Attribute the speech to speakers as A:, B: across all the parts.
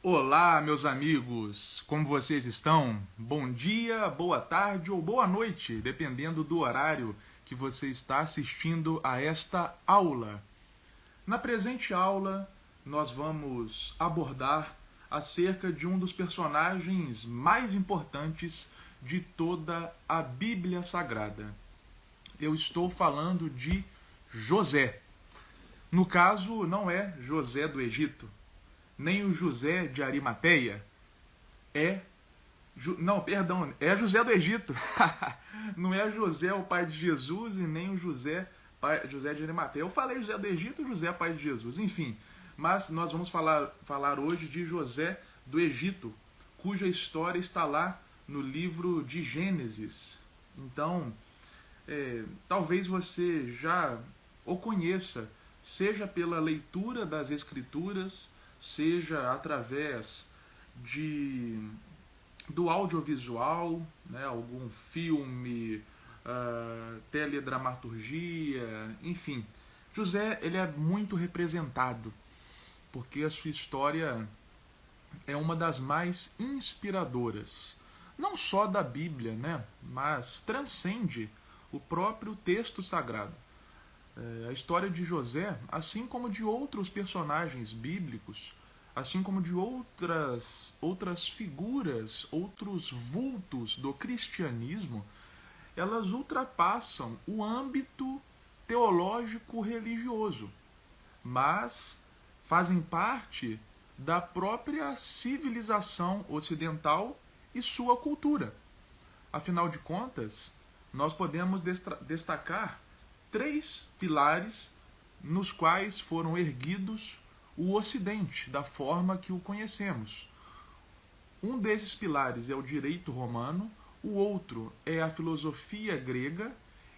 A: Olá, meus amigos! Como vocês estão? Bom dia, boa tarde ou boa noite, dependendo do horário que você está assistindo a esta aula. Na presente aula, nós vamos abordar acerca de um dos personagens mais importantes de toda a Bíblia Sagrada. Eu estou falando de José. No caso, não é José do Egito, nem o José de Arimateia, é é José do Egito. Não é José o pai de Jesus e nem o José de Arimateia. Eu falei José do Egito e José pai de Jesus, enfim. Mas nós vamos falar hoje de José do Egito, cuja história está lá no livro de Gênesis. Então, talvez você já o conheça, seja pela leitura das Escrituras, seja através do audiovisual, né, algum filme, teledramaturgia, enfim. José, ele é muito representado, porque a sua história é uma das mais inspiradoras, não só da Bíblia, né, mas transcende o próprio texto sagrado. A história de José, assim como de outros personagens bíblicos, assim como de outras figuras, outros vultos do cristianismo, elas ultrapassam o âmbito teológico religioso, mas fazem parte da própria civilização ocidental e sua cultura. Afinal de contas, nós podemos destacar três pilares nos quais foram erguidos o Ocidente, da forma que o conhecemos. Um desses pilares é o direito romano, o outro é a filosofia grega,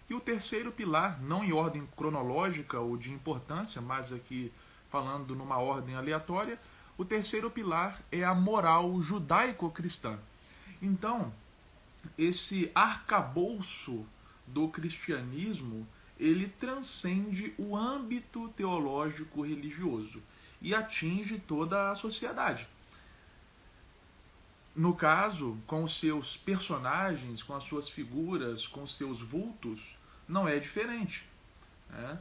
A: e o terceiro pilar, não em ordem cronológica ou de importância, mas aqui falando numa ordem aleatória, o terceiro pilar é a moral judaico-cristã. Então, esse arcabouço do cristianismo, ele transcende o âmbito teológico religioso e atinge toda a sociedade. No caso, com os seus personagens, com as suas figuras, com os seus vultos, não é diferente. Né?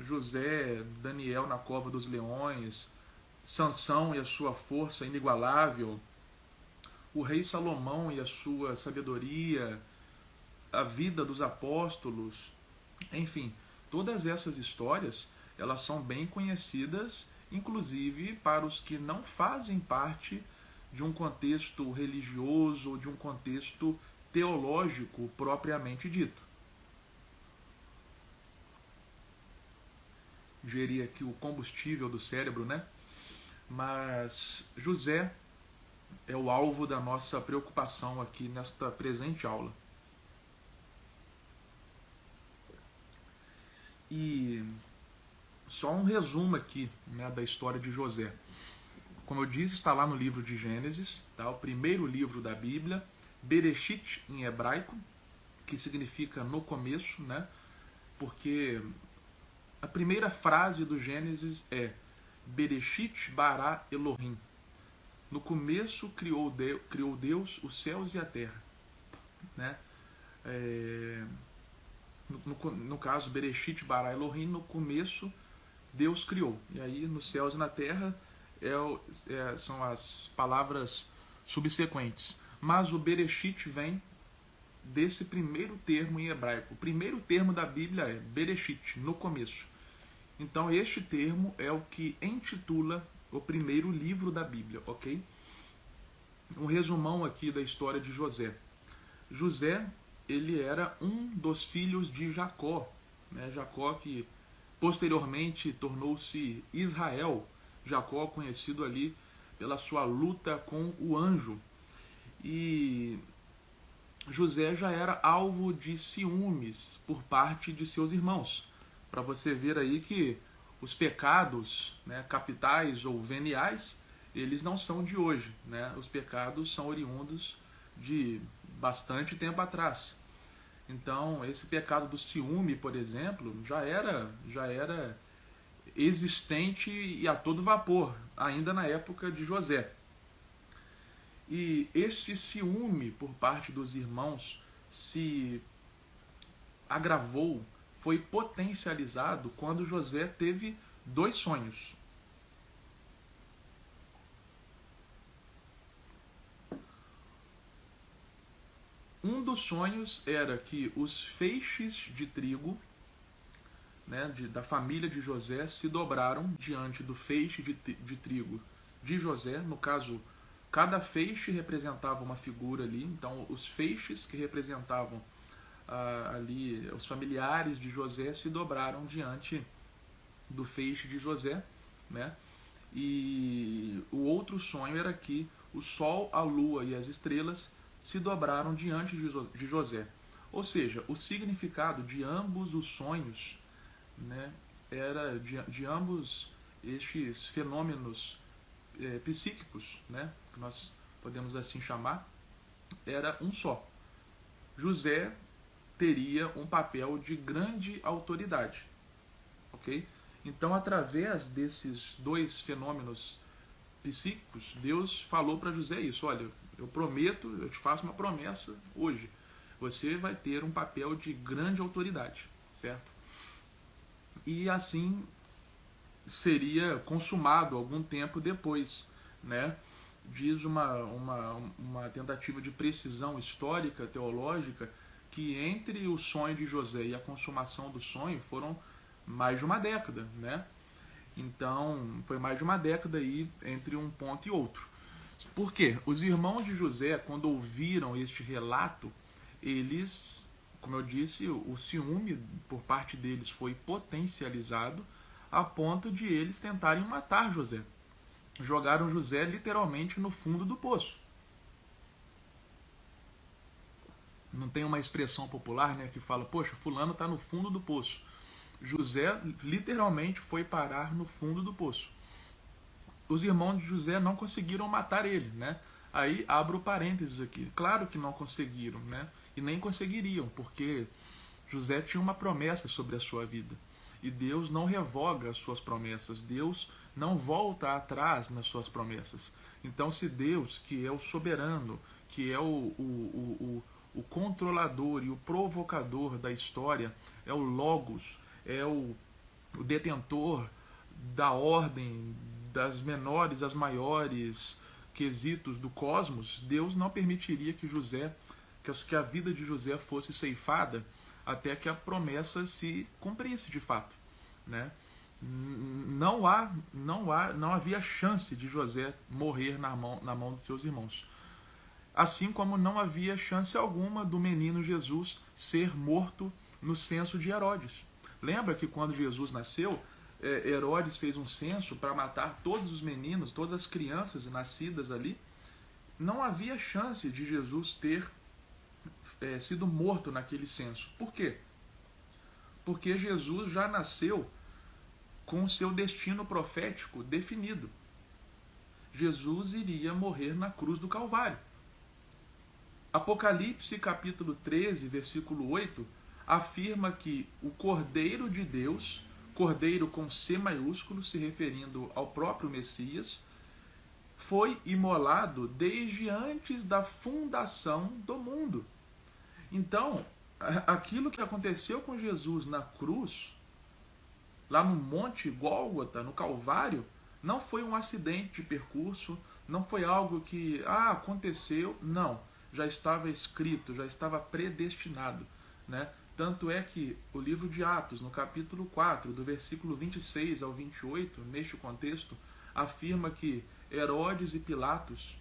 A: José, Daniel na cova dos leões, Sansão e a sua força inigualável, o rei Salomão e a sua sabedoria, a vida dos apóstolos, enfim, todas essas histórias, elas são bem conhecidas, inclusive para os que não fazem parte de um contexto religioso ou de um contexto teológico propriamente dito. Gerir aqui o combustível do cérebro, né? Mas José é o alvo da nossa preocupação aqui nesta presente aula. E só um resumo aqui, né, da história de José. Como eu disse, está lá no livro de Gênesis, tá? O primeiro livro da Bíblia, Bereshit em hebraico, que significa no começo, né? Porque a primeira frase do Gênesis é Bereshit bara Elohim. No começo criou Deus os céus e a terra. Né? No caso, Bereshit bara Elohim, no começo Deus criou. E aí, nos céus e na terra, são as palavras subsequentes. Mas o Bereshit vem desse primeiro termo em hebraico. O primeiro termo da Bíblia é Bereshit, no começo. Então, este termo é o que intitula o primeiro livro da Bíblia, ok? Um resumão aqui da história de José. José, ele era um dos filhos de Jacó, né? Jacó que posteriormente tornou-se Israel. Jacó conhecido ali pela sua luta com o anjo. E José já era alvo de ciúmes por parte de seus irmãos. Para você ver aí que os pecados, né, capitais ou veniais, eles não são de hoje. Né? Os pecados são oriundos de bastante tempo atrás. Então, esse pecado do ciúme, por exemplo, já era existente e a todo vapor, ainda na época de José. E esse ciúme por parte dos irmãos se agravou, foi potencializado quando José teve 2 sonhos. Um dos sonhos era que os feixes de trigo, né, da família de José se dobraram diante do feixe de trigo de José. No caso, cada feixe representava uma figura ali. Então, os feixes que representavam ali os familiares de José se dobraram diante do feixe de José, né? E o outro sonho era que o sol, a lua e as estrelas se dobraram diante de José. Ou seja, o significado de ambos os sonhos, né, era de ambos estes fenômenos psíquicos, né, que nós podemos assim chamar, era um só. José teria um papel de grande autoridade, ok? Então, através desses 2 fenômenos psíquicos, Deus falou para José isso: olha, eu prometo, eu te faço uma promessa hoje, você vai ter um papel de grande autoridade, certo? E assim seria consumado algum tempo depois, né? Diz uma tentativa de precisão histórica, teológica, que entre o sonho de José e a consumação do sonho foram mais de uma década, né? Então, foi mais de uma década aí entre um ponto e outro. Por quê? Os irmãos de José, quando ouviram este relato, eles, como eu disse, o ciúme por parte deles foi potencializado a ponto de eles tentarem matar José. Jogaram José literalmente no fundo do poço. Não tem uma expressão popular, né, que fala, poxa, fulano está no fundo do poço. José literalmente foi parar no fundo do poço. Os irmãos de José não conseguiram matar ele, né? Aí abro parênteses aqui. Claro que não conseguiram, né? E nem conseguiriam, porque José tinha uma promessa sobre a sua vida. E Deus não revoga as suas promessas. Deus não volta atrás nas suas promessas. Então, se Deus, que é o soberano, que é o controlador e o provocador da história, é o Logos, é o detentor da ordem, das menores às maiores quesitos do cosmos, Deus não permitiria que a vida de José fosse ceifada até que a promessa se cumprisse de fato, né? Não havia chance de José morrer na mão de seus irmãos. Assim como não havia chance alguma do menino Jesus ser morto no censo de Herodes. Lembra que quando Jesus nasceu, Herodes fez um censo para matar todos os meninos, todas as crianças nascidas ali? Não havia chance de Jesus ter sido morto naquele censo. Por quê? Porque Jesus já nasceu com o seu destino profético definido. Jesus iria morrer na cruz do Calvário. Apocalipse capítulo 13, versículo 8, afirma que o Cordeiro de Deus, Cordeiro com C maiúsculo, se referindo ao próprio Messias, foi imolado desde antes da fundação do mundo. Então, aquilo que aconteceu com Jesus na cruz, lá no Monte Gólgota, no Calvário, não foi um acidente de percurso, não foi algo que aconteceu, não. Já estava escrito, já estava predestinado, né? Tanto é que o livro de Atos, no capítulo 4, do versículo 26 ao 28, neste contexto, afirma que Herodes e Pilatos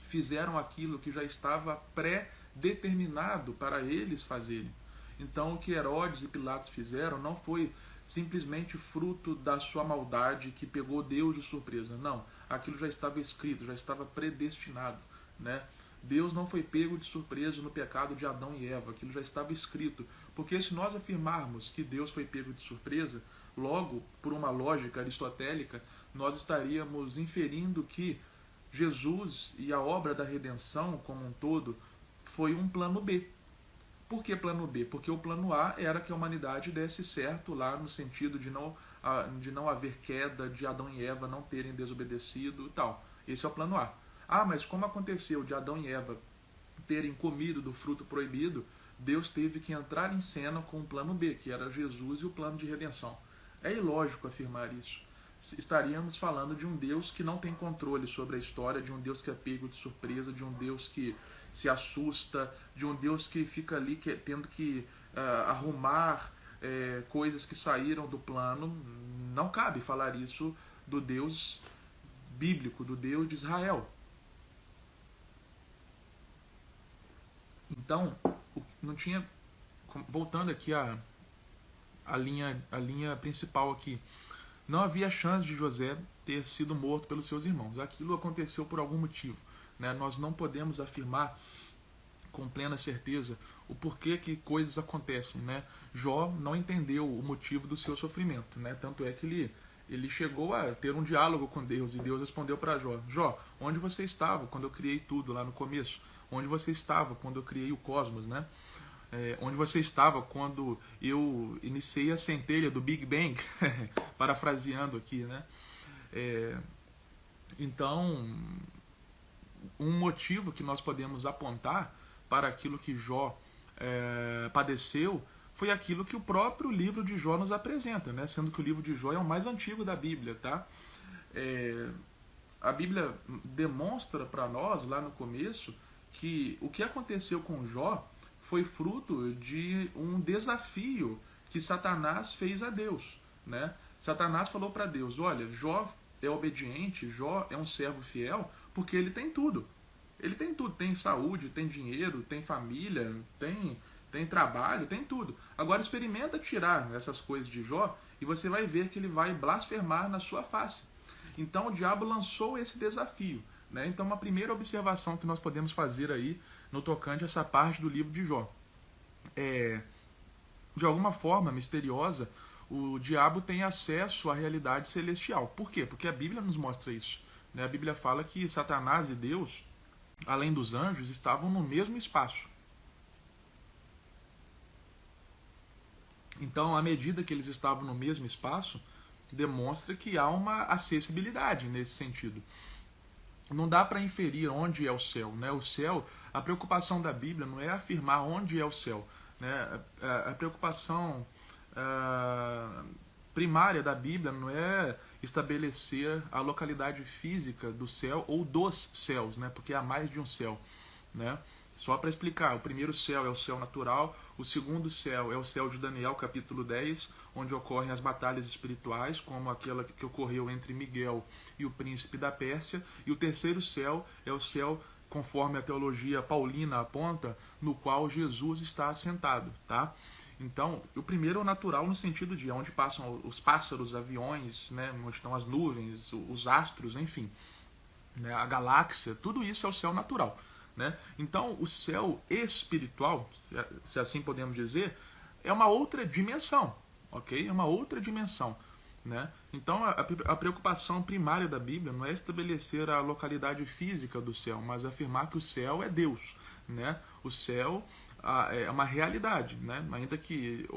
A: fizeram aquilo que já estava pré-determinado para eles fazerem. Então, o que Herodes e Pilatos fizeram não foi simplesmente fruto da sua maldade que pegou Deus de surpresa. Não, aquilo já estava escrito, já estava predestinado, né? Deus não foi pego de surpresa no pecado de Adão e Eva, aquilo já estava escrito. Porque se nós afirmarmos que Deus foi pego de surpresa, logo, por uma lógica aristotélica, nós estaríamos inferindo que Jesus e a obra da redenção como um todo foi um plano B. Por que plano B? Porque o plano A era que a humanidade desse certo lá no sentido de não de não haver queda, de Adão e Eva não terem desobedecido e tal. Esse é o plano A. Ah, mas como aconteceu de Adão e Eva terem comido do fruto proibido, Deus teve que entrar em cena com o plano B, que era Jesus e o plano de redenção. É ilógico afirmar isso. Estaríamos falando de um Deus que não tem controle sobre a história, de um Deus que é pego de surpresa, de um Deus que se assusta, de um Deus que fica ali tendo que arrumar coisas que saíram do plano. Não cabe falar isso do Deus bíblico, do Deus de Israel. Então, não tinha... Voltando aqui a linha principal aqui. Não havia chance de José ter sido morto pelos seus irmãos. Aquilo aconteceu por algum motivo. Né? Nós não podemos afirmar com plena certeza o porquê que coisas acontecem. Né? Jó não entendeu o motivo do seu sofrimento. Né? Tanto é que ele chegou a ter um diálogo com Deus, e Deus respondeu para Jó: Jó, onde você estava quando eu criei tudo lá no começo? Onde você estava quando eu criei o cosmos, né? Onde você estava quando eu iniciei a centelha do Big Bang, parafraseando aqui, né? Então, um motivo que nós podemos apontar para aquilo que Jó padeceu foi aquilo que o próprio livro de Jó nos apresenta, né? Sendo que o livro de Jó é o mais antigo da Bíblia, tá? A Bíblia demonstra para nós, lá no começo, que o que aconteceu com Jó foi fruto de um desafio que Satanás fez a Deus. Né? Satanás falou para Deus: olha, Jó é obediente, Jó é um servo fiel, porque ele tem tudo. Ele tem tudo, tem saúde, tem dinheiro, tem família, tem trabalho, tem tudo. Agora experimenta tirar essas coisas de Jó e você vai ver que ele vai blasfemar na sua face. Então o diabo lançou esse desafio. Né? Então uma primeira observação que nós podemos fazer aí no tocante a essa parte do livro de Jó. De alguma forma misteriosa, o diabo tem acesso à realidade celestial. Por quê? Porque a Bíblia nos mostra isso. Né? A Bíblia fala que Satanás e Deus, além dos anjos, estavam no mesmo espaço. Então, à medida que eles estavam no mesmo espaço, demonstra que há uma acessibilidade nesse sentido. Não dá para inferir onde é o céu. Né? O céu, a preocupação da Bíblia não é afirmar onde é o céu. Né? A preocupação primária da Bíblia não é estabelecer a localidade física do céu ou dos céus, né? Porque há mais de um céu. Né? Só para explicar, o primeiro céu é o céu natural, o segundo céu é o céu de Daniel, capítulo 10, onde ocorrem as batalhas espirituais, como aquela que ocorreu entre Miguel e o príncipe da Pérsia, e o terceiro céu é o céu, conforme a teologia paulina aponta, no qual Jesus está assentado. Tá? Então, o primeiro é o natural no sentido de onde passam os pássaros, os aviões, né, onde estão as nuvens, os astros, enfim, né, a galáxia, tudo isso é o céu natural. Né? Então, o céu espiritual, se assim podemos dizer, é uma outra dimensão, ok? É uma outra dimensão. Né? Então, a preocupação primária da Bíblia não é estabelecer a localidade física do céu, mas afirmar que o céu é Deus. Né? O céu é uma realidade, né? Ainda que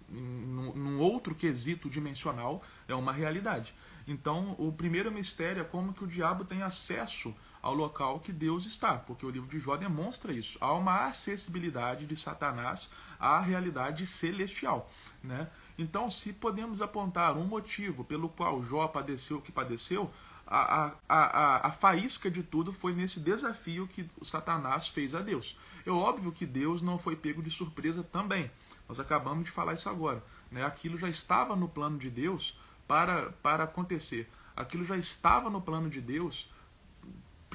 A: num outro quesito dimensional é uma realidade. Então, o primeiro mistério é como que o diabo tem acesso ao local que Deus está, porque o livro de Jó demonstra isso. Há uma acessibilidade de Satanás à realidade celestial. Né? Então, se podemos apontar um motivo pelo qual Jó padeceu o que padeceu, a faísca de tudo foi nesse desafio que Satanás fez a Deus. É óbvio que Deus não foi pego de surpresa também. Nós acabamos de falar isso agora. Né? Aquilo já estava no plano de Deus para acontecer. Aquilo já estava no plano de Deus,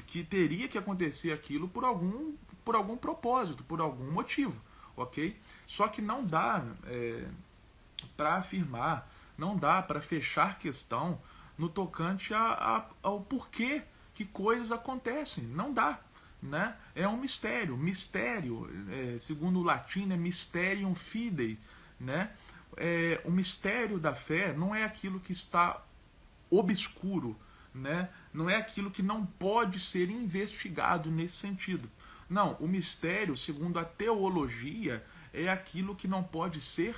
A: que teria que acontecer aquilo por algum propósito, por algum motivo. Ok? Só que não dá para afirmar, não dá para fechar questão no tocante ao porquê que coisas acontecem. Não dá. Né? É um mistério. Mistério, segundo o latim, é mysterium fidei. Né? O mistério da fé não é aquilo que está obscuro, né? Não é aquilo que não pode ser investigado nesse sentido. Não, o mistério, segundo a teologia, é aquilo que não pode ser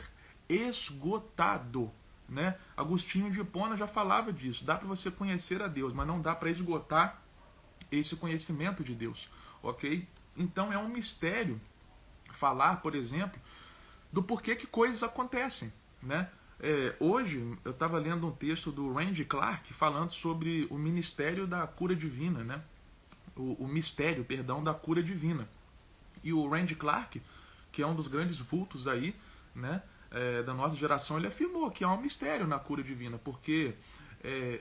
A: esgotado. né? Agostinho de Hipona já falava disso. Dá para você conhecer a Deus, mas não dá para esgotar esse conhecimento de Deus, ok? Então é um mistério falar, por exemplo, do porquê que coisas acontecem, né? Hoje eu estava lendo um texto do Randy Clark falando sobre o ministério da cura divina, né? O mistério, perdão, da cura divina. E o Randy Clark, que é um dos grandes vultos aí, né, da nossa geração, ele afirmou que há um mistério na cura divina, porque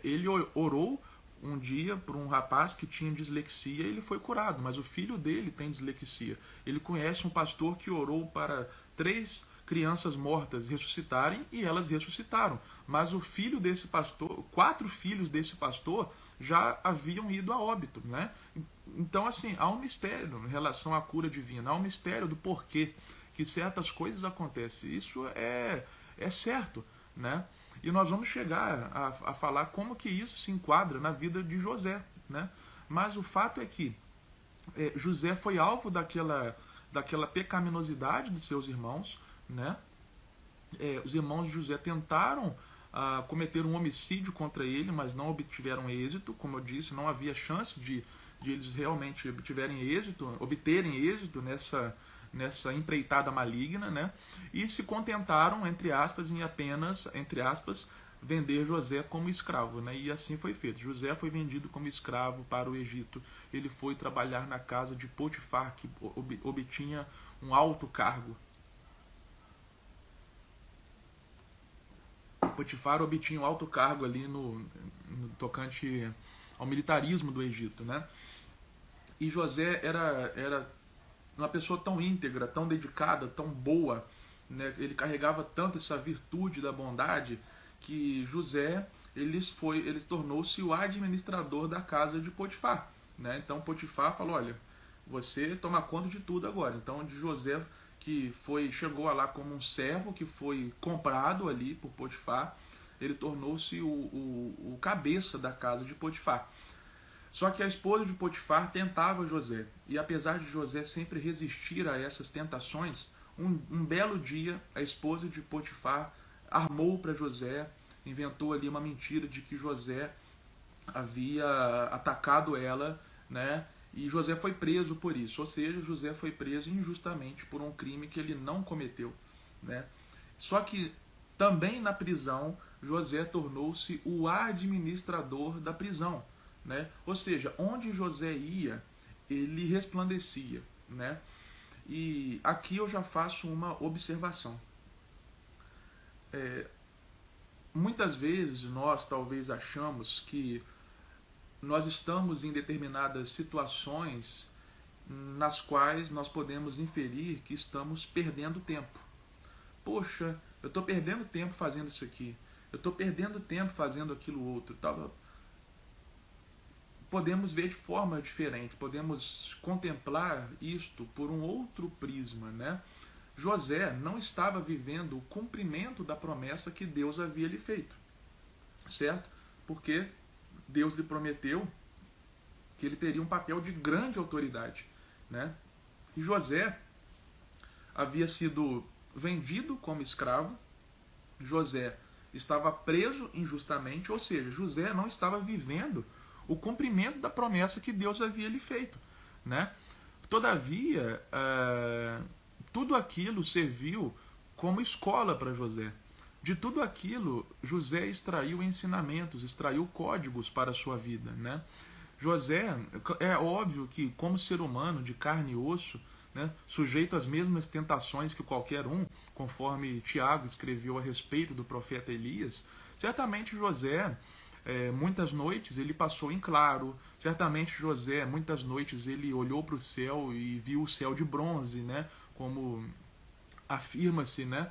A: ele orou um dia por um rapaz que tinha dislexia e ele foi curado, mas o filho dele tem dislexia. Ele conhece um pastor que orou para 3 crianças mortas ressuscitarem e elas ressuscitaram. Mas o filho desse pastor, 4 filhos desse pastor já haviam ido a óbito, né? Então, assim, há um mistério em relação à cura divina, há um mistério do porquê que certas coisas acontecem. Isso é certo, né? E nós vamos chegar a falar como que isso se enquadra na vida de José, né? Mas o fato é que José foi alvo daquela pecaminosidade de seus irmãos, né? Os irmãos de José tentaram cometer um homicídio contra ele, mas não obtiveram êxito. Como eu disse, não havia chance de eles realmente obterem êxito nessa empreitada maligna, né? E se contentaram, entre aspas, em apenas, entre aspas, vender José como escravo, né? E assim foi feito. José foi vendido como escravo para o Egito. Ele foi trabalhar na casa de Potifar, que obtinha um alto cargo. Potifar obtinha um alto cargo ali no tocante ao militarismo do Egito, né? E José era uma pessoa tão íntegra, tão dedicada, tão boa, né? Ele carregava tanto essa virtude da bondade que José ele tornou-se o administrador da casa de Potifar, né? Então Potifar falou: olha, você toma conta de tudo agora. Então de José, que chegou lá como um servo que foi comprado ali por Potifar, ele tornou-se o cabeça da casa de Potifar. Só que a esposa de Potifar tentava José, e apesar de José sempre resistir a essas tentações, um belo dia a esposa de Potifar armou para José, inventou ali uma mentira de que José havia atacado ela, né? E José foi preso por isso, ou seja, José foi preso injustamente por um crime que ele não cometeu, né? Só que também na prisão, José tornou-se o administrador da prisão, né? Ou seja, onde José ia, ele resplandecia, né? E aqui eu já faço uma observação. Muitas vezes nós talvez achamos que nós estamos em determinadas situações nas quais nós podemos inferir que estamos perdendo tempo. Poxa, eu estou perdendo tempo fazendo isso aqui, eu estou perdendo tempo fazendo aquilo outro, tal. Podemos ver de forma diferente, podemos contemplar isto por um outro prisma, né? José não estava vivendo o cumprimento da promessa que Deus havia lhe feito, certo? Porque Deus lhe prometeu que ele teria um papel de grande autoridade, né? E José havia sido vendido como escravo, José estava preso injustamente, ou seja, José não estava vivendo o cumprimento da promessa que Deus havia lhe feito, né? Todavia, tudo aquilo serviu como escola para José. De tudo aquilo, José extraiu ensinamentos, extraiu códigos para a sua vida, né? José, é óbvio que como ser humano de carne e osso, né, sujeito às mesmas tentações que qualquer um, conforme Tiago escreveu a respeito do profeta Elias, certamente José, muitas noites ele passou em claro, certamente José, muitas noites ele olhou para o céu e viu o céu de bronze, né, como afirma-se, né,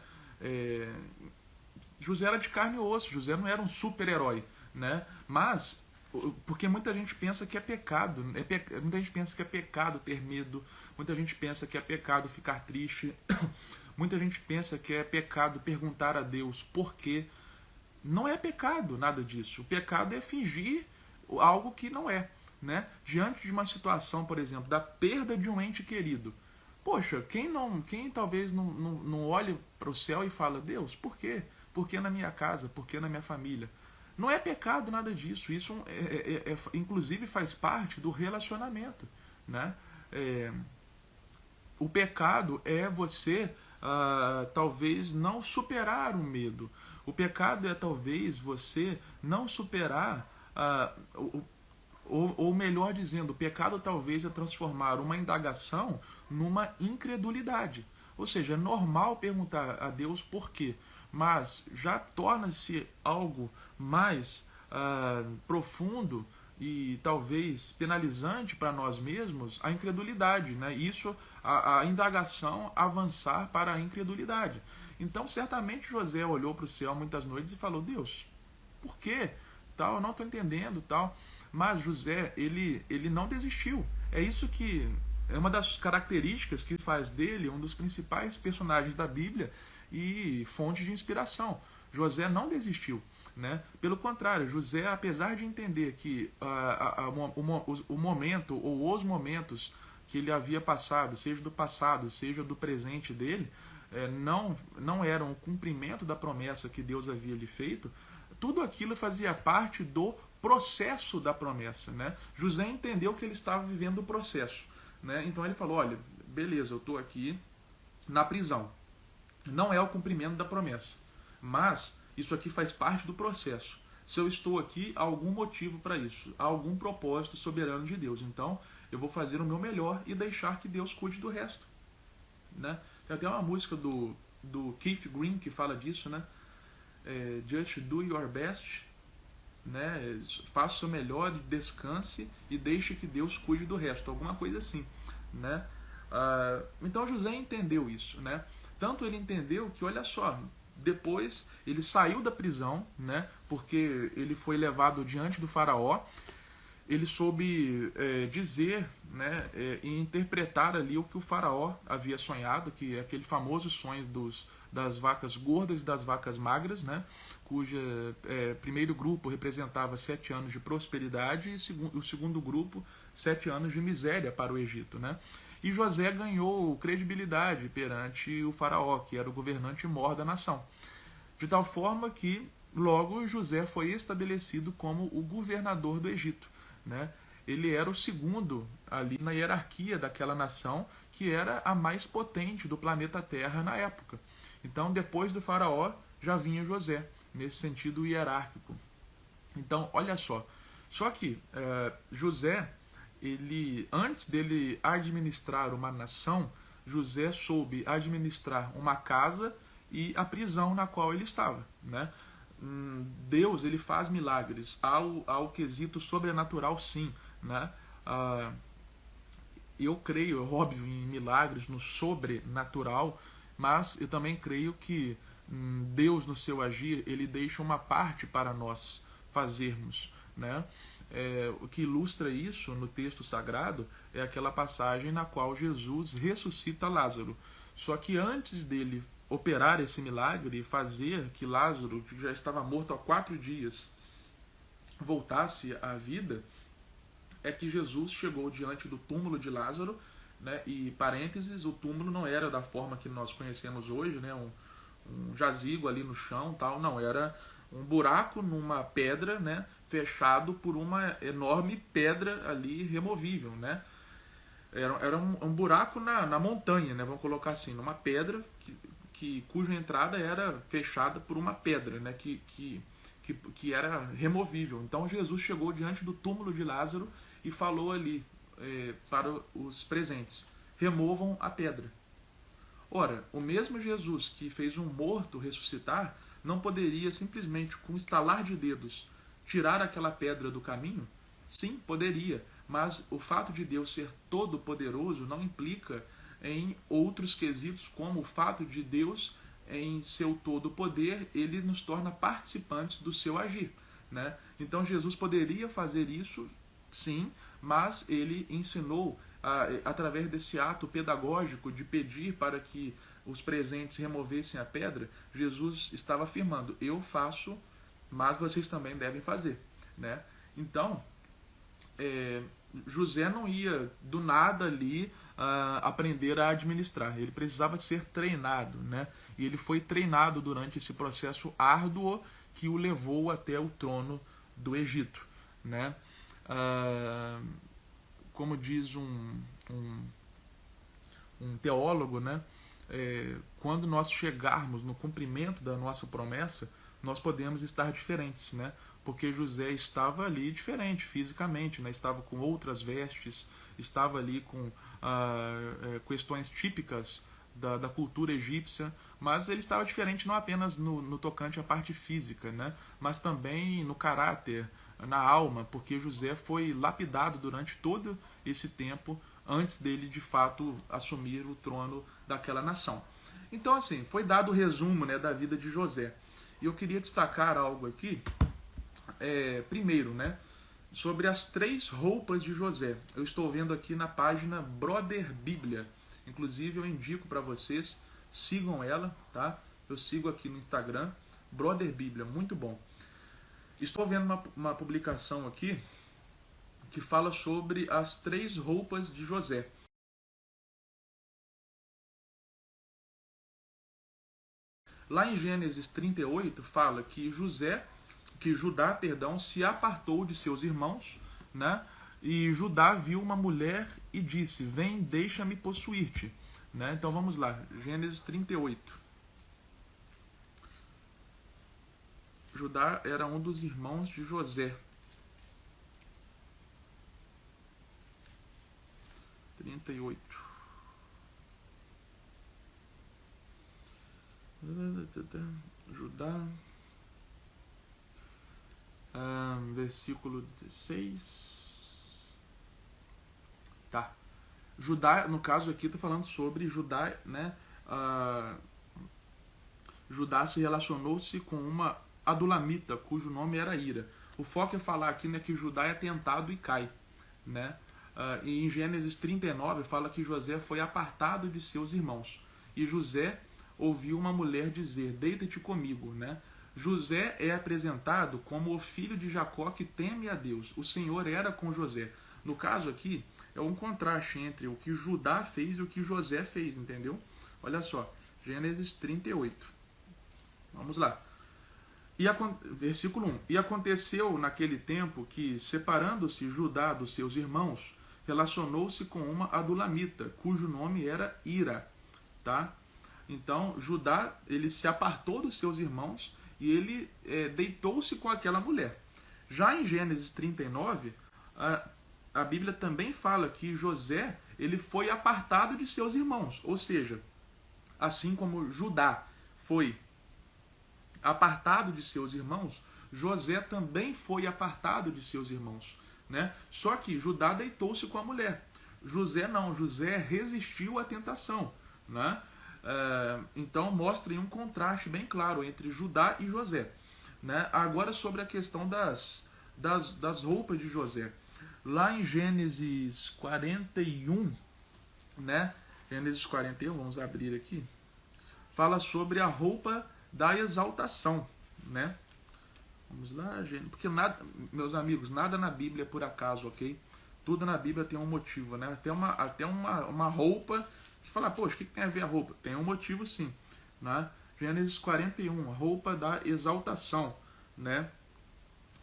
A: José era de carne e osso, José não era um super-herói, né, mas porque muita gente pensa que é pecado, muita gente pensa que é pecado ter medo, muita gente pensa que é pecado ficar triste, muita gente pensa que é pecado perguntar a Deus por quê. Não é pecado nada disso. O pecado é fingir algo que não é, né? Diante de uma situação, por exemplo, da perda de um ente querido. Poxa, quem talvez não olhe para o céu e fala: Deus, por quê? Por que na minha casa? Por que na minha família? Não é pecado nada disso. Isso inclusive faz parte do relacionamento, né? O pecado é você talvez não superar o medo. O pecado é talvez você não superar ou melhor dizendo, o pecado talvez é transformar uma indagação numa incredulidade. Ou seja, é normal perguntar a Deus por quê, mas já torna-se algo mais profundo e talvez penalizante para nós mesmos a incredulidade, né? Isso, a indagação avançar para a incredulidade. Então, certamente José olhou para o céu muitas noites e falou: Deus, por quê? Tal, eu não estou entendendo, tal. Mas José, ele não desistiu. É isso que é uma das características que faz dele um dos principais personagens da Bíblia e fonte de inspiração. José não desistiu, né? Pelo contrário, José, apesar de entender que o momento ou os momentos que ele havia passado, seja do passado, seja do presente dele, não eram o cumprimento da promessa que Deus havia lhe feito, tudo aquilo fazia parte do processo da promessa, né? José entendeu que ele estava vivendo o processo, né? Então ele falou: olha, beleza, eu estou aqui na prisão. Não é o cumprimento da promessa, mas isso aqui faz parte do processo. Se eu estou aqui, há algum motivo para isso, há algum propósito soberano de Deus. Então eu vou fazer o meu melhor e deixar que Deus cuide do resto, né? Tem até uma música do Keith Green que fala disso, né? Just do your best, né? Faça o seu melhor, descanse e deixe que Deus cuide do resto, alguma coisa assim, né? Então José entendeu isso, né? Tanto ele entendeu que, olha só, depois ele saiu da prisão, né? Porque ele foi levado diante do faraó. Ele soube dizer, né, e interpretar ali o que o faraó havia sonhado, que é aquele famoso sonho das vacas gordas e das vacas magras, né, cuja primeiro grupo representava 7 anos de prosperidade e o segundo grupo 7 anos de miséria para o Egito, né? E José ganhou credibilidade perante o faraó, que era o governante mor da nação. De tal forma que logo José foi estabelecido como o governador do Egito, né? Ele era o segundo ali na hierarquia daquela nação, que era a mais potente do planeta Terra na época. Então, depois do faraó, já vinha José, nesse sentido hierárquico. Então, olha só. Só que José, antes dele administrar uma nação, José soube administrar uma casa e a prisão na qual ele estava, né? Deus, ele faz milagres ao quesito sobrenatural, sim, né? Eu creio, é óbvio, em milagres, no sobrenatural, mas eu também creio que Deus, no seu agir, ele deixa uma parte para nós fazermos, né? O que ilustra isso no texto sagrado é aquela passagem na qual Jesus ressuscita Lázaro. Só que antes dele operar esse milagre e fazer que Lázaro, que já estava morto há 4 dias, voltasse à vida, é que Jesus chegou diante do túmulo de Lázaro, né? E, parênteses, o túmulo não era da forma que nós conhecemos hoje, né? Um jazigo ali no chão, tal, não, era um buraco numa pedra, né? Fechado por uma enorme pedra ali removível, né? Era um buraco na montanha, né? Vamos colocar assim, numa pedra cuja entrada era fechada por uma pedra, né? Que era removível. Então Jesus chegou diante do túmulo de Lázaro e falou ali para os presentes: removam a pedra. Ora, o mesmo Jesus que fez um morto ressuscitar não poderia simplesmente, com um estalar de dedos, tirar aquela pedra do caminho? Sim, poderia, mas o fato de Deus ser todo-poderoso não implica em outros quesitos, como o fato de Deus, em seu todo-poder, ele nos torna participantes do seu agir, né? Então Jesus poderia fazer isso, sim, mas ele ensinou, através desse ato pedagógico de pedir para que os presentes removessem a pedra, Jesus estava afirmando: eu faço, mas vocês também devem fazer, né? Então, José não ia do nada ali aprender a administrar. Ele precisava ser treinado, né? E ele foi treinado durante esse processo árduo que o levou até o trono do Egito, né? Como diz um teólogo, né? Quando nós chegarmos no cumprimento da nossa promessa, nós podemos estar diferentes, né? Porque José estava ali diferente fisicamente, né? Estava com outras vestes, estava ali com questões típicas da cultura egípcia, mas ele estava diferente não apenas no tocante à parte física, né? Mas também no caráter, na alma, porque José foi lapidado durante todo esse tempo antes dele de fato assumir o trono daquela nação. Então, assim, foi dado o resumo, né, da vida de José. E eu queria destacar algo aqui, primeiro, né, sobre as 3 roupas de José. Eu estou vendo aqui na página Brother Bíblia. Inclusive, eu indico para vocês, sigam ela, tá? Eu sigo aqui no Instagram, Brother Bíblia, muito bom. Estou vendo uma publicação aqui que fala sobre as 3 roupas de José. Lá em Gênesis 38 fala que Judá, se apartou de seus irmãos, né? E Judá viu uma mulher e disse: "Vem, deixa-me possuir-te", né? Então vamos lá, Gênesis 38. Judá era um dos irmãos de José. 38. Judá, versículo 16. Tá. Judá, no caso aqui, está falando sobre Judá, né? Judá se relacionou-se com uma adulamita, cujo nome era Ira. O foco é falar aqui, né, que Judá é tentado e cai, né? E em Gênesis 39 fala que José foi apartado de seus irmãos. E José ouviu uma mulher dizer: "Deita-te comigo", né? José é apresentado como o filho de Jacó que teme a Deus. O Senhor era com José. No caso aqui, é um contraste entre o que Judá fez e o que José fez, entendeu? Olha só, Gênesis 38. Vamos lá. Versículo 1. E aconteceu naquele tempo que, separando-se Judá dos seus irmãos, relacionou-se com uma adulamita, cujo nome era Ira, tá? Então, Judá, ele se apartou dos seus irmãos e ele deitou-se com aquela mulher. Já em Gênesis 39, a Bíblia também fala que José, ele foi apartado de seus irmãos. Ou seja, assim como Judá foi apartado de seus irmãos, José também foi apartado de seus irmãos, né? Só que Judá deitou-se com a mulher. José não, José resistiu à tentação, né? Então mostra aí um contraste bem claro entre Judá e José, né? Agora sobre a questão das roupas de José. Lá em Gênesis 41, né? Gênesis 41, vamos abrir aqui, fala sobre a roupa da exaltação, né? Vamos lá, gente, porque nada, meus amigos, nada na Bíblia é por acaso, ok? Tudo na Bíblia tem um motivo, né? Até uma roupa que fala, poxa, o que tem a ver a roupa? Tem um motivo, sim, né? Gênesis 41, a roupa da exaltação, né?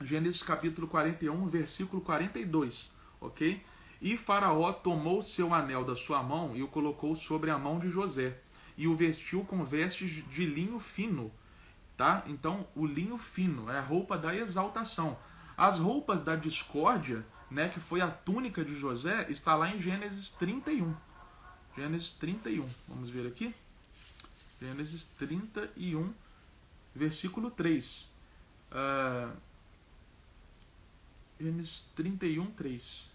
A: Gênesis capítulo 41, versículo 42, ok? E Faraó tomou seu anel da sua mão e o colocou sobre a mão de José, e o vestiu com vestes de linho fino, tá? Então, o linho fino é a roupa da exaltação. As roupas da discórdia, né, que foi a túnica de José, está lá em Gênesis 31. Gênesis 31, vamos ver aqui. Gênesis 31, versículo 3. Gênesis 31, 3.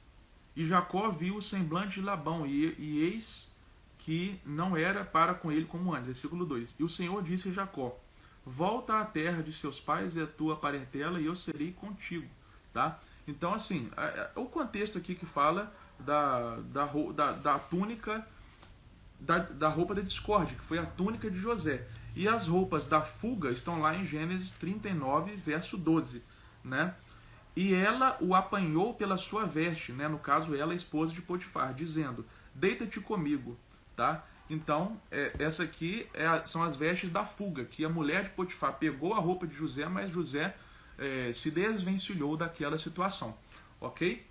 A: E Jacó viu o semblante de Labão, e eis que não era para com ele como antes. Versículo 2. E o Senhor disse a Jacó: volta à terra de seus pais e à tua parentela, e eu serei contigo. Tá? Então, assim, o contexto aqui que fala da túnica, da roupa da discórdia, que foi a túnica de José. E as roupas da fuga estão lá em Gênesis 39, verso 12. Né? E ela o apanhou pela sua veste, né? No caso, ela, a esposa de Potifar, dizendo: deita-te comigo, tá? Então, essa aqui são as vestes da fuga, que a mulher de Potifar pegou a roupa de José, mas José se desvencilhou daquela situação, ok?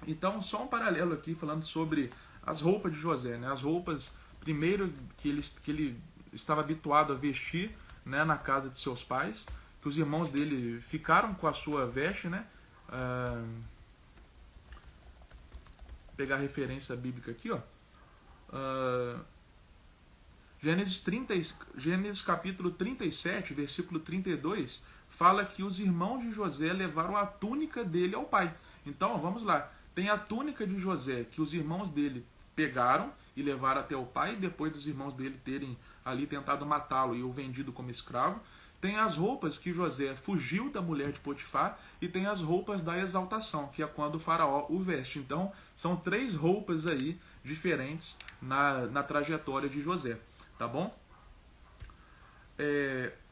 A: Então, só um paralelo aqui falando sobre as roupas de José, né? As roupas, primeiro, que ele estava habituado a vestir, né, na casa de seus pais, que os irmãos dele ficaram com a sua veste, né? Pegar a referência bíblica aqui, ó. Gênesis capítulo 37, versículo 32, fala que os irmãos de José levaram a túnica dele ao pai. Então, vamos lá. Tem a túnica de José que os irmãos dele pegaram e levaram até o pai, depois dos irmãos dele terem ali tentado matá-lo e o vendido como escravo. Tem as roupas que José fugiu da mulher de Potifar e tem as roupas da exaltação, que é quando o faraó o veste. Então, são 3 roupas aí diferentes na trajetória de José, tá bom?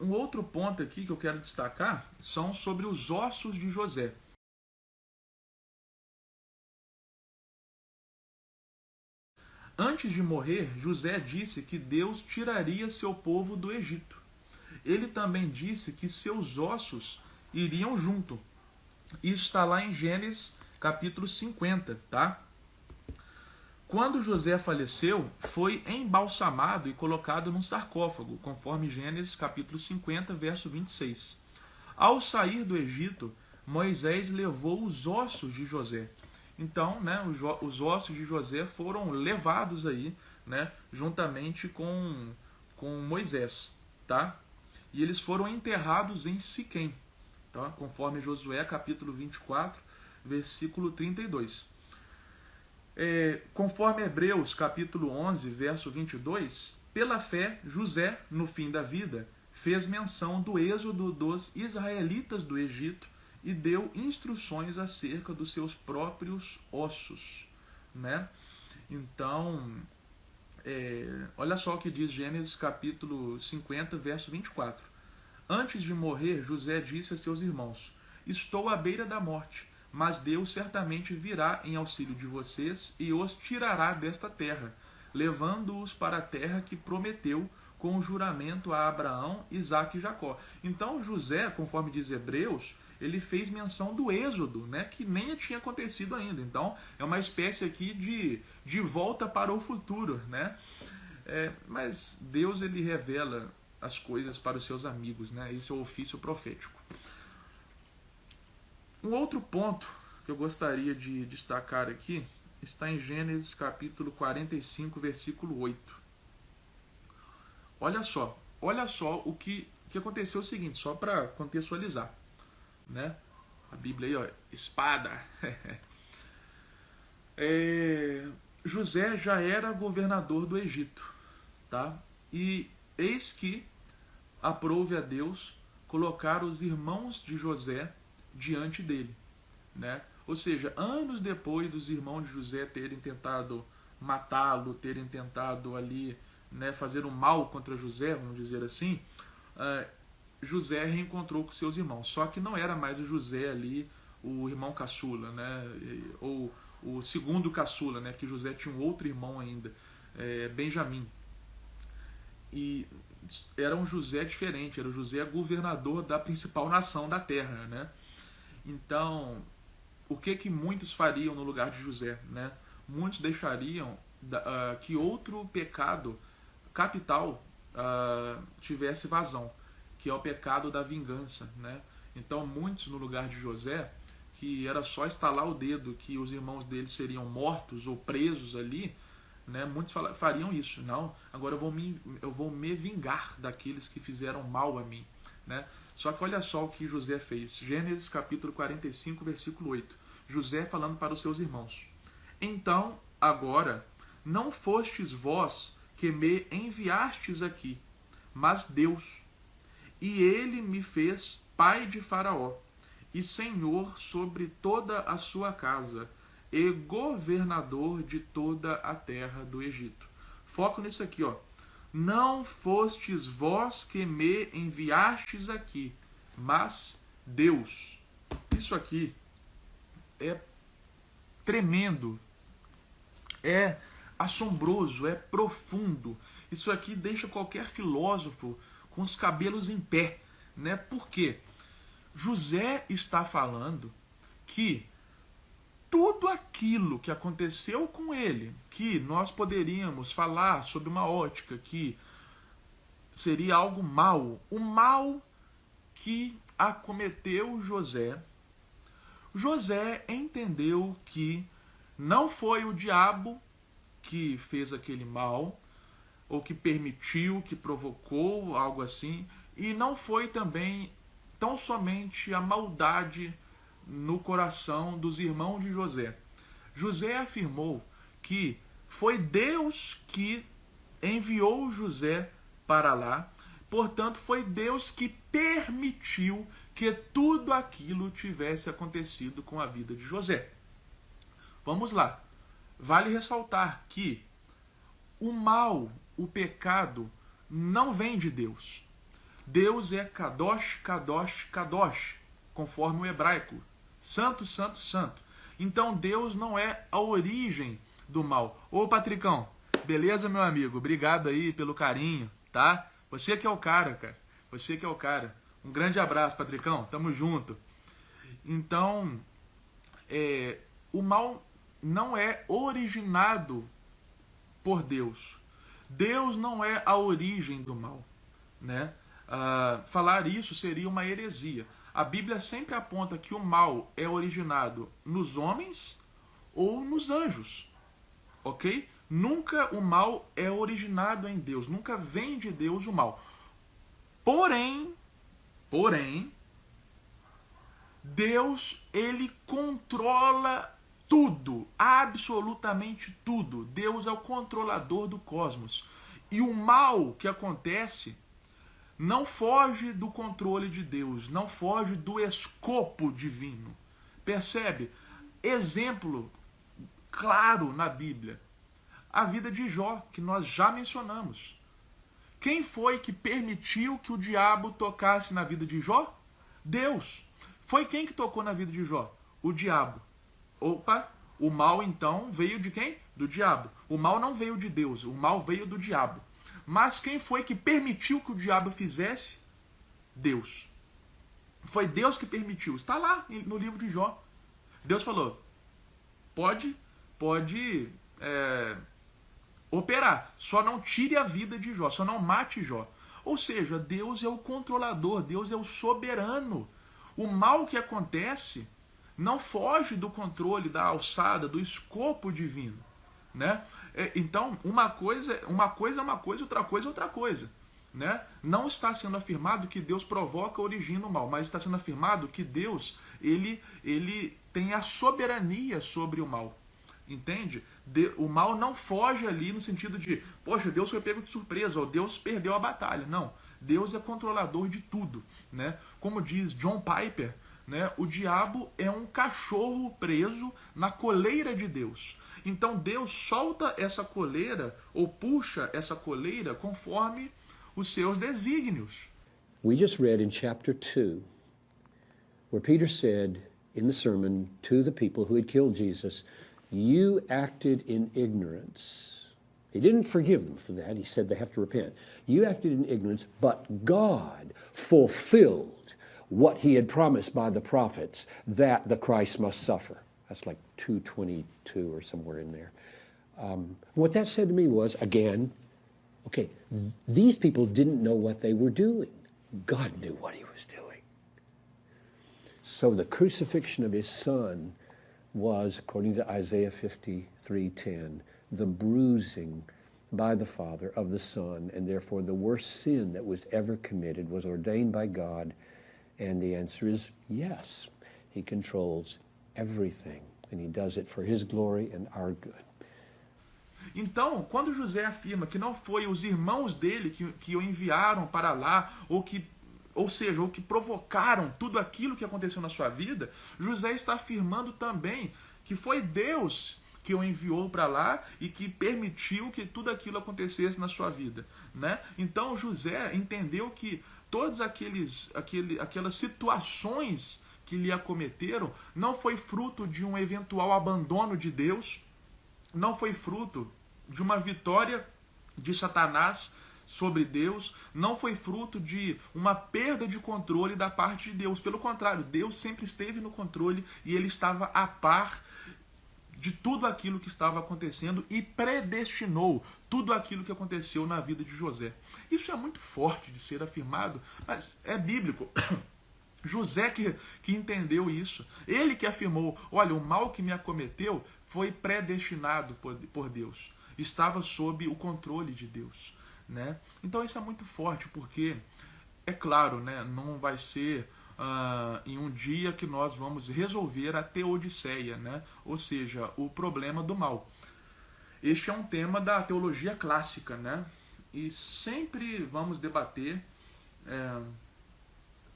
A: Um outro ponto aqui que eu quero destacar são sobre os ossos de José. Antes de morrer, José disse que Deus tiraria seu povo do Egito. Ele também disse que seus ossos iriam junto. Isso está lá em Gênesis capítulo 50, tá? Quando José faleceu, foi embalsamado e colocado num sarcófago, conforme Gênesis capítulo 50, verso 26. Ao sair do Egito, Moisés levou os ossos de José. Então, né, os ossos de José foram levados aí, né, juntamente com Moisés, tá? E eles foram enterrados em Siquém, tá? Conforme Josué capítulo 24, versículo 32. Conforme Hebreus capítulo 11, verso 22, pela fé, José, no fim da vida, fez menção do êxodo dos israelitas do Egito e deu instruções acerca dos seus próprios ossos, né? Então, olha só o que diz Gênesis capítulo 50, verso 24. Antes de morrer, José disse a seus irmãos: estou à beira da morte, mas Deus certamente virá em auxílio de vocês e os tirará desta terra, levando-os para a terra que prometeu com o juramento a Abraão, Isaque e Jacó. Então José, conforme diz Hebreus, ele fez menção do êxodo, né, que nem tinha acontecido ainda. Então é uma espécie aqui de volta para o futuro, né? Mas Deus, ele revela as coisas para os seus amigos, né? Esse é o ofício profético. Um outro ponto que eu gostaria de destacar aqui está em Gênesis capítulo 45, versículo 8. Olha só o que aconteceu. É o seguinte, só para contextualizar, né? A Bíblia aí, ó, espada. José já era governador do Egito, tá? E eis que aprove a Deus colocar os irmãos de José diante dele, né? Ou seja, anos depois dos irmãos de José terem tentado matá-lo, terem tentado ali, né, fazer um mal contra José, vamos dizer assim, José reencontrou com seus irmãos. Só que não era mais o José ali, o irmão caçula, né, ou o segundo caçula, né, que José tinha um outro irmão ainda, Benjamim. E era um José diferente, era o José governador da principal nação da terra, né? Então, o que muitos fariam no lugar de José, né? Muitos deixariam que outro pecado capital tivesse vazão, que é o pecado da vingança, né? Então, muitos no lugar de José, que era só estalar o dedo que os irmãos dele seriam mortos ou presos ali, né? Muitos fariam isso. Não, agora eu vou me vingar daqueles que fizeram mal a mim, né? Só que olha só o que José fez. Gênesis capítulo 45, versículo 8. José falando para os seus irmãos: então, agora, não fostes vós que me enviastes aqui, mas Deus. E ele me fez pai de Faraó, e senhor sobre toda a sua casa, e governador de toda a terra do Egito. Foco nisso aqui, ó. Não fostes vós que me enviastes aqui, mas Deus. Isso aqui é tremendo. É assombroso, é profundo. Isso aqui deixa qualquer filósofo com os cabelos em pé, né? Por quê? José está falando que tudo aquilo que aconteceu com ele, que nós poderíamos falar sob uma ótica que seria algo mal, o mal que acometeu José, José entendeu que não foi o diabo que fez aquele mal, ou que permitiu, que provocou, algo assim, e não foi também tão somente a maldade no coração dos irmãos de José. José afirmou que foi Deus que enviou José para lá, portanto foi Deus que permitiu que tudo aquilo tivesse acontecido com a vida de José. Vamos lá. Vale ressaltar que o mal, o pecado, não vem de Deus. Deus é Kadosh, Kadosh, Kadosh, conforme o hebraico. Santo, santo, santo. Então Deus não é a origem do mal. Ô Patricão, beleza, meu amigo? Obrigado aí pelo carinho, tá? Você que é o cara. Você que é o cara. Um grande abraço, Patricão. Tamo junto. Então, o mal não é originado por Deus. Deus não é a origem do mal, né? Falar isso seria uma heresia. A Bíblia sempre aponta que o mal é originado nos homens ou nos anjos, ok? Nunca o mal é originado em Deus, nunca vem de Deus o mal. Porém, Deus, ele controla tudo, absolutamente tudo. Deus é o controlador do cosmos. E o mal que acontece não foge do controle de Deus, não foge do escopo divino. Percebe? Exemplo claro na Bíblia. A vida de Jó, que nós já mencionamos. Quem foi que permitiu que o diabo tocasse na vida de Jó? Deus. Foi quem que tocou na vida de Jó? O diabo. Opa, o mal então veio de quem? Do diabo. O mal não veio de Deus, o mal veio do diabo. Mas quem foi que permitiu que o diabo fizesse? Deus. Foi Deus que permitiu. Está lá no livro de Jó. Deus falou, pode operar, só não tire a vida de Jó, só não mate Jó. Ou seja, Deus é o controlador, Deus é o soberano. O mal que acontece não foge do controle, da alçada, do escopo divino, né? Então, uma coisa é uma coisa, outra coisa é outra coisa, né? Não está sendo afirmado que Deus provoca, origina o mal, mas está sendo afirmado que Deus, ele tem a soberania sobre o mal, entende? O mal não foge ali no sentido de, poxa, Deus foi pego de surpresa, ou Deus perdeu a batalha. Não, Deus é controlador de tudo, né? Como diz John Piper, né? O diabo é um cachorro preso na coleira de Deus. Então Deus solta essa coleira ou puxa essa coleira conforme os seus desígnios.
B: We just read in chapter 2 where Peter said in the sermon to the people who had killed Jesus, you acted in ignorance. He didn't forgive them for that. He said they have to repent. You acted in ignorance, but God fulfilled what he had promised by the prophets, that the Christ must suffer. That's like 2:22 or somewhere in there. What that said to me was, again, okay, these people didn't know what they were doing. God knew what he was doing. So the crucifixion of his son was, according to Isaiah 53:10, the bruising by the Father of the Son, and therefore the worst sin that was ever committed was ordained by God. And the answer is yes. He controls everything, and he does it for his glory and our good.
A: Então, quando José afirma que não foi os irmãos dele que o enviaram para lá, ou que provocaram tudo aquilo que aconteceu na sua vida, José está afirmando também que foi Deus que o enviou para lá e que permitiu que tudo aquilo acontecesse na sua vida, né? Então José entendeu que todas aquelas situações que lhe acometeram não foi fruto de um eventual abandono de Deus, não foi fruto de uma vitória de Satanás sobre Deus, não foi fruto de uma perda de controle da parte de Deus. Pelo contrário, Deus sempre esteve no controle e ele estava a par de tudo aquilo que estava acontecendo e predestinou tudo aquilo que aconteceu na vida de José. Isso é muito forte de ser afirmado, mas é bíblico. José que entendeu isso. Ele que afirmou, olha, o mal que me acometeu foi predestinado por Deus. Estava sob o controle de Deus. Né? Então isso é muito forte, porque, é claro, né, não vai ser em um dia que nós vamos resolver a teodiceia, né? Ou seja, o problema do mal. Este é um tema da teologia clássica, né? E sempre vamos debater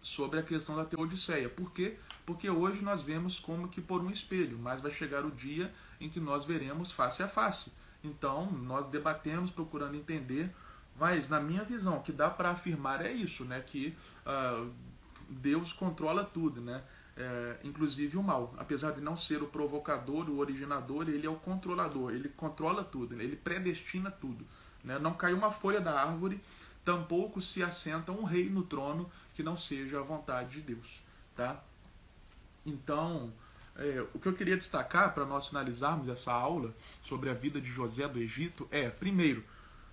A: sobre a questão da teodiceia. Por quê? Porque hoje nós vemos como que por um espelho, mas vai chegar o dia em que nós veremos face a face. Então, nós debatemos procurando entender, mas na minha visão, o que dá para afirmar é isso, né? Que Deus controla tudo, né? Inclusive o mal. Apesar de não ser o provocador, o originador, ele é o controlador, ele controla tudo, ele predestina tudo. Né? Não cai uma folha da árvore, tampouco se assenta um rei no trono que não seja a vontade de Deus. Tá? Então, o que eu queria destacar para nós finalizarmos essa aula sobre a vida de José do Egito é, primeiro,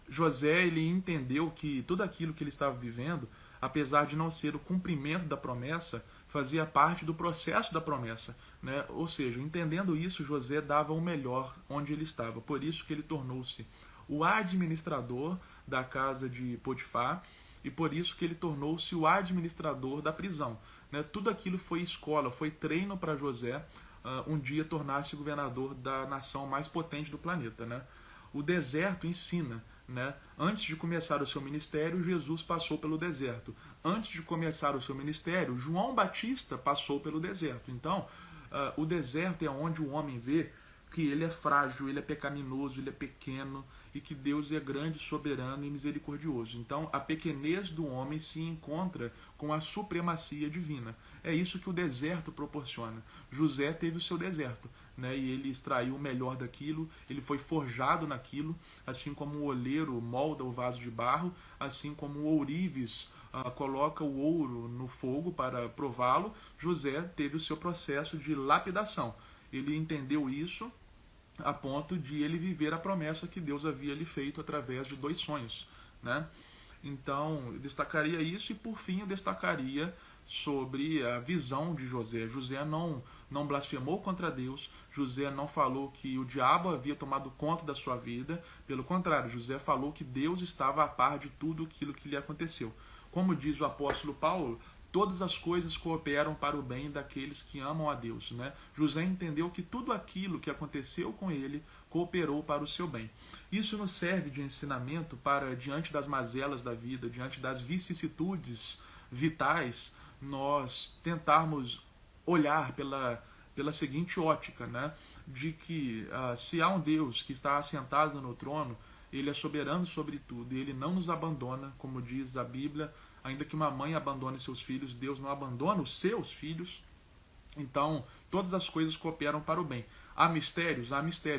A: José ele entendeu que tudo aquilo que ele estava vivendo, apesar de não ser o cumprimento da promessa, fazia parte do processo da promessa. Né? Ou seja, entendendo isso, José dava o melhor onde ele estava. Por isso que ele tornou-se o administrador da casa de Potifar e por isso que ele tornou-se o administrador da prisão. Né? Tudo aquilo foi escola, foi treino para José um dia tornar-se governador da nação mais potente do planeta. Né? O deserto ensina. Né? Antes de começar o seu ministério, Jesus passou pelo deserto. Antes de começar o seu ministério, João Batista passou pelo deserto. Então, o deserto é onde o homem vê que ele é frágil, ele é pecaminoso, ele é pequeno e que Deus é grande, soberano e misericordioso. Então, a pequenez do homem se encontra com a supremacia divina. É isso que o deserto proporciona. José teve o seu deserto. Né, e ele extraiu o melhor daquilo, ele foi forjado naquilo, assim como o oleiro molda o vaso de barro, assim como o ourives coloca o ouro no fogo para prová-lo, José teve o seu processo de lapidação. Ele entendeu isso a ponto de ele viver a promessa que Deus havia lhe feito através de 2 sonhos. Né? Então, eu destacaria isso e, por fim, eu destacaria sobre a visão de José. José não blasfemou contra Deus, José não falou que o diabo havia tomado conta da sua vida, pelo contrário, José falou que Deus estava a par de tudo aquilo que lhe aconteceu. Como diz o apóstolo Paulo, todas as coisas cooperam para o bem daqueles que amam a Deus. Né? José entendeu que tudo aquilo que aconteceu com ele cooperou para o seu bem. Isso nos serve de ensinamento para, diante das mazelas da vida, diante das vicissitudes vitais, nós tentarmos olhar pela seguinte ótica, né? De que se há um Deus que está assentado no trono, ele é soberano sobre tudo e ele não nos abandona, como diz a Bíblia, ainda que uma mãe abandone seus filhos, Deus não abandona os seus filhos. Então, todas as coisas cooperam para o bem. Há mistérios,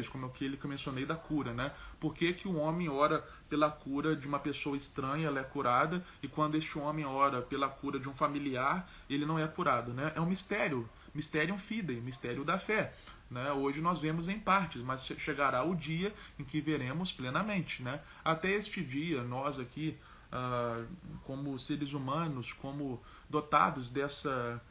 A: como aquele que eu mencionei da cura, né? Por que que o homem ora pela cura de uma pessoa estranha, ela é curada, e quando este homem ora pela cura de um familiar, ele não é curado, né? É um mistério, mysterium fidei, mistério da fé. Né? Hoje nós vemos em partes, mas chegará o dia em que veremos plenamente. Né? Até este dia, nós aqui, como seres humanos, como dotados dessa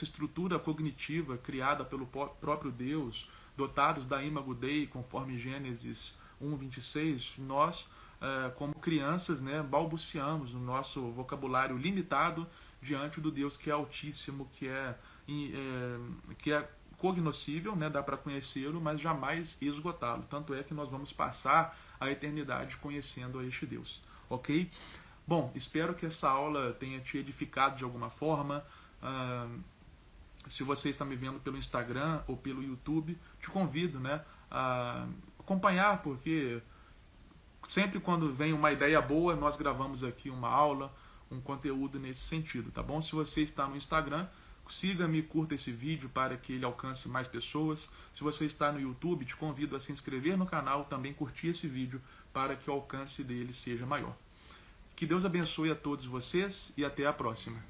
A: estrutura cognitiva criada pelo próprio Deus, dotados da imago Dei, conforme Gênesis 1:26, nós, como crianças, né, balbuciamos no nosso vocabulário limitado diante do Deus que é altíssimo, que é cognoscível, né, dá para conhecê-lo, mas jamais esgotá-lo. Tanto é que nós vamos passar a eternidade conhecendo a este Deus. Ok? Bom, espero que essa aula tenha te edificado de alguma forma. Se você está me vendo pelo Instagram ou pelo YouTube, te convido, né, a acompanhar, porque sempre quando vem uma ideia boa, nós gravamos aqui uma aula, um conteúdo nesse sentido, tá bom? Se você está no Instagram, Siga-me e curta esse vídeo para que ele alcance mais pessoas. Se você está no YouTube, te convido a se inscrever no canal, também curtir esse vídeo para que o alcance dele seja maior. Que Deus abençoe a todos vocês e até a próxima.